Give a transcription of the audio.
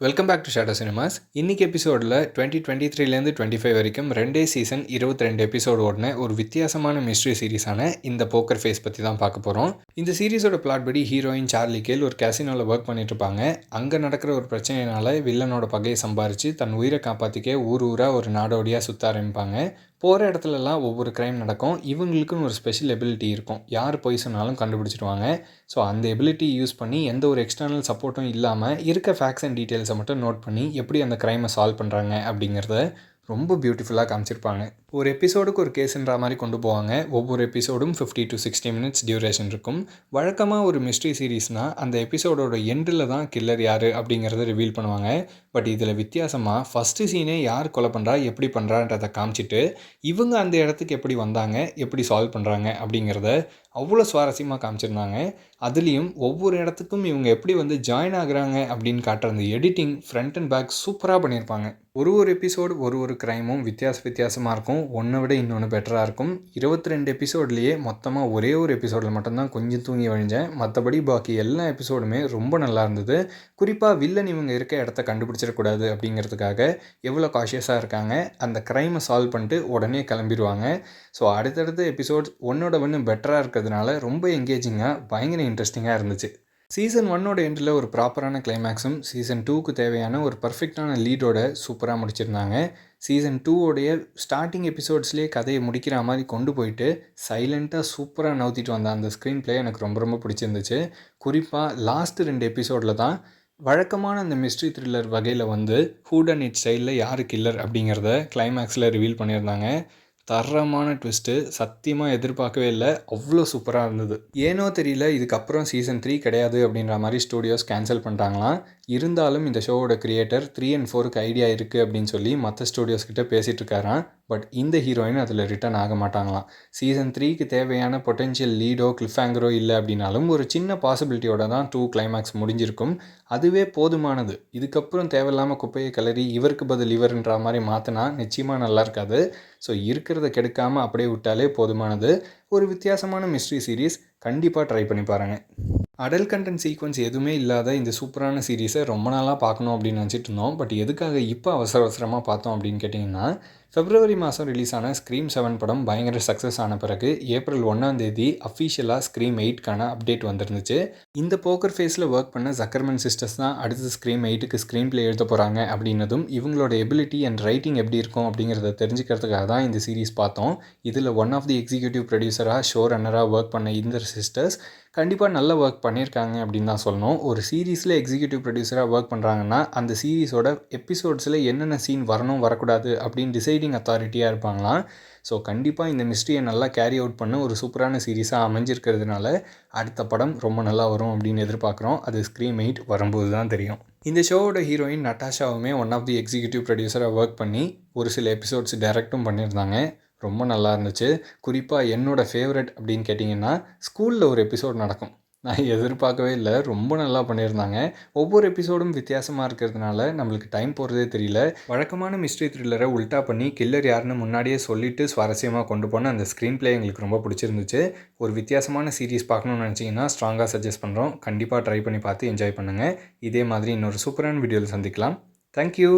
Welcome back to Shadow Cinemas. இன்னைக்கு எபிசோடில் 2023லேருந்து 25 வரைக்கும் 2 சீசன் 22 எபிசோடு ஓடின ஒரு வித்தியாசமான மிஸ்ட்ரி சீரிஸான இந்த போக்கர் ஃபேஸ் பற்றி தான் பார்க்க போகிறோம். இந்த சீரிஸோட பிளாட் படி ஹீரோயின் சார்லி கேல் ஒரு கேசினோவில் ஒர்க் பண்ணிட்டு இருப்பாங்க. அங்கே நடக்கிற ஒரு பிரச்சனையினால வில்லனோட பகையை சம்பாரித்து தன் உயிரை காப்பாற்றிக்க ஊராக ஒரு நாடோடியாக சுற்ற ஆரம்பிப்பாங்க. போகிற இடத்துலலாம் ஒவ்வொரு க்ரைம் நடக்கும். இவங்களுக்குன்னு ஒரு ஸ்பெஷல் எபிலிட்டி இருக்கும். யார் போய் சொன்னாலும் கண்டுபிடிச்சிடுவாங்க. ஸோ அந்த எபிலிட்டி யூஸ் பண்ணி எந்த ஒரு எக்ஸ்டர்னல் சப்போர்ட்டும் இல்லாமல் இருக்க ஃபேக்ட்ஸ் அண்ட் டீட்டெயில்ஸை மட்டும் நோட் பண்ணி எப்படி அந்த க்ரைமை சால்வ் பண்ணுறாங்க அப்படிங்கிறத ரொம்ப பியூட்டிஃபுல்லாக காமிச்சிருப்பாங்க. ஒரு எபிசோடுக்கு ஒரு கேஸுன்ற மாதிரி கொண்டு போவாங்க. ஒவ்வொரு எபிசோடும் 50 to 60 minutes டியூரேஷன் இருக்கும். வழக்கமாக ஒரு மிஸ்ட்ரி சீரீஸ்னால் அந்த எபிசோடோட எண்டில் தான் கில்லர் யார் அப்படிங்கிறத ரிவீல் பண்ணுவாங்க. பட் இதில் வித்தியாசமாக ஃபஸ்ட்டு சீனே யார் கொலை பண்ணுறா எப்படி பண்ணுறான்றதை காமிச்சிட்டு இவங்க அந்த இடத்துக்கு எப்படி வந்தாங்க எப்படி சால்வ் பண்ணுறாங்க அப்படிங்கிறத அவ்வளோ சுவாரஸ்யமாக காமிச்சிருந்தாங்க. அதுலேயும் ஒவ்வொரு இடத்துக்கும் இவங்க எப்படி வந்து ஜாயின் ஆகுறாங்க அப்படின்னு காட்டுற அந்த எடிட்டிங் ஃப்ரண்ட் அண்ட் பேக் சூப்பராக பண்ணியிருப்பாங்க. ஒரு எபிசோடு ஒரு க்ரைமும் வித்தியாசமாக இருக்கும். ஒன்றை விட இன்னொன்று பெட்டராக இருக்கும். 22 எபிசோட்லேயே மொத்தமாக ஒரே ஒரு எபிசோடில் மட்டும்தான் கொஞ்சம் தூங்கி வழிஞ்சேன். மற்றபடி பாக்கி எல்லா எபிசோடுமே ரொம்ப நல்லா இருந்தது. குறிப்பாக வில்லன் இவங்க இருக்க இடத்த கண்டுபிடிச்சிடக்கூடாது அப்படிங்கிறதுக்காக எவ்வளோ காஷியஸாக இருக்காங்க. அந்த க்ரைமை சால்வ் பண்ணிட்டு உடனே கிளம்பிடுவாங்க. ஸோ அடுத்தடுத்த எபிசோட்ஸ் ஒன்னோட ஒன்று பெட்டராக இருக்கிறதுனால ரொம்ப எங்கேஜிங்காக பயங்கர இன்ட்ரெஸ்டிங்காக இருந்துச்சு. சீசன் 1ஓட எண்டில் ஒரு ப்ராப்பரான கிளைமேக்ஸும் சீசன் 2க்கு தேவையான ஒரு பர்ஃபெக்டான லீடோட சூப்பராக முடிச்சிருந்தாங்க. சீசன் 2ஓடைய ஸ்டார்டிங் எபிசோட்ஸ்லேயே கதையை முடிக்கிற மாதிரி கொண்டு போயிட்டு சைலண்ட்டாக சூப்பராக நவுத்திட்டு வந்த அந்த ஸ்க்ரீன் ப்ளே எனக்கு ரொம்ப பிடிச்சிருந்துச்சு. குறிப்பாக லாஸ்ட்டு 2 எபிசோடில் தான் வழக்கமான அந்த மிஸ்ட்ரி த்ரில்லர் வகையில் வந்து ஹூட் அண்ட் இட் ஸ்டைலில் யார் கில்லர் அப்படிங்கிறத கிளைமேக்ஸில் ரிவீல் பண்ணியிருந்தாங்க. தரமான ட்விஸ்ட்டு, சத்தியமாக எதிர்பார்க்கவே இல்லை. அவ்வளோ சூப்பராக இருந்தது. ஏனோ தெரியல இதுக்கப்புறம் சீசன் 3 கிடையாது அப்படின்ற மாதிரி ஸ்டூடியோஸ் கேன்சல் பண்ணிட்டாங்களாம். இருந்தாலும் இந்த ஷோவோட கிரியேட்டர் 3 and 4க்கு ஐடியா இருக்குது அப்படின்னு சொல்லி மற்ற ஸ்டூடியோஸ் கிட்ட பேசிகிட்டு இருக்காராம். பட் இந்த ஹீரோயின் அதில் ரிட்டர்ன் ஆக மாட்டாங்களாம். சீசன் 3க்கு தேவையான பொட்டென்ஷியல் லீடோ கிளிஃப்ஹேங்கரோ இல்லை அப்படின்னாலும் ஒரு சின்ன பாசிபிலிட்டியோட தான் 2 கிளைமேக்ஸ் முடிஞ்சிருக்கும். அதுவே போதுமானது. இதுக்கப்புறம் தேவையில்லாமல் குப்பையை கிளறி இவருக்கு பதில் இவருன்ற மாதிரி மாற்றினா நிச்சயமாக நல்லா இருக்காது. ஸோ இருக்கிறத கெடுக்காமல் அப்படியே விட்டாலே போதுமானது. ஒரு வித்தியாசமான மிஸ்ட்ரி சீரீஸ் கண்டிப்பாக ட்ரை பண்ணி பாருங்கள். அடல்ட் கண்டென்ட் சீக்வன்ஸ் எதுவுமே இல்லாத இந்த சூப்பரான சீரீஸை ரொம்ப நாளாக பார்க்கணும் அப்படின்னு நினச்சிட்டு இருந்தோம். பட் எதுக்காக இப்போ அவசரமாக பார்த்தோம் அப்படின்னு கேட்டிங்கன்னா, February மாதம் ரிலீஸ் ஆன ஸ்க்ரீம் 7 படம் பயங்கர சக்ஸஸ் ஆன பிறகு April 1 அஃபிஷியலாக ஸ்க்ரீம் 8க்கான அப்டேட் வந்துருந்துச்சு. இந்த போக்கர் ஃபேஸில் ஒர்க் பண்ண ஜக்கர்மன் சிஸ்டர்ஸ் தான் அடுத்து ஸ்க்ரீம் 8க்கு ஸ்க்ரீன் ப்ளே எழுத போகிறாங்க அப்படின்னதும் இவங்களோட எபிலிட்டி அண்ட் ரைட்டிங் எப்படி இருக்கும் அப்படிங்கிறத தெரிஞ்சுக்கிறதுக்காக தான் இந்த சீரீஸ் பார்த்தோம். இதில் ஒன் ஆஃப் தி எக்ஸிக்யூட்டிவ் ப்ரொடியூசராக ஷோ ரன்னராக ஒர்க் பண்ண இந்த சிஸ்டர்ஸ் கண்டிப்பாக நல்ல ஒர்க் பண்ணியிருக்காங்க அப்படின்னு தான் சொல்லணும். ஒரு சீரீஸில் எக்ஸிக்யூட்டிவ் ப்ரொடியூசராக ஒர்க் பண்ணுறாங்கன்னா அந்த சீரீஸோட எபிசோட்ஸில் என்னென்ன சீன் வரணும் வரக்கூடாது அப்படின்னு டிசைடிங் அத்தாரிட்டியாக இருப்பாங்களாம். ஸோ கண்டிப்பாக இந்த மிஸ்ட்ரியை நல்லா கேரி அவுட் பண்ண ஒரு சூப்பரான சீரீஸாக அமைஞ்சிருக்கிறதுனால அடுத்த படம் ரொம்ப நல்லா வரும் அப்படின்னு எதிர்பார்க்குறோம். அது ஸ்க்ரீம் 8 வரும்போது தான் தெரியும். இந்த ஷோவோட ஹீரோயின் நட்டாஷாவுமே ஒன் ஆஃப் தி எக்ஸிக்யூட்டிவ் ப்ரொடியூசராக ஒர்க் பண்ணி ஒரு சில எபிசோட்ஸ் டைரக்டும் பண்ணியிருந்தாங்க. ரொம்ப நல்லா இருந்துச்சு. குறிப்பாக என்னோடய ஃபேவரட் அப்படின்னு கேட்டிங்கன்னா, ஸ்கூலில் ஒரு எபிசோட் நடக்கும். நான் எதிர்பார்க்கவே இல்லை. ரொம்ப நல்லா பண்ணியிருந்தாங்க. ஒவ்வொரு எபிசோடும் வித்தியாசமாக இருக்கிறதுனால நம்மளுக்கு டைம் போகிறதே தெரியல. வழக்கமான மிஸ்ட்ரி த்ரில்லரை உல்ட்டா பண்ணி கில்லர் யாருன்னு முன்னாடியே சொல்லிவிட்டு சுவாரஸ்யமாக கொண்டு போன அந்த ஸ்க்ரீன் ப்ளே எங்களுக்கு ரொம்ப பிடிச்சிருந்துச்சு. ஒரு வித்தியாசமான சீரீஸ் பார்க்கணுன்னு நினச்சிங்கன்னா ஸ்ட்ராங்காக சஜஸ்ட் பண்ணுறோம். கண்டிப்பாக ட்ரை பண்ணி பார்த்து என்ஜாய் பண்ணுங்கள். இதே மாதிரி இன்னொரு சூப்பரான வீடியோவில் சந்திக்கலாம். தேங்க்யூ.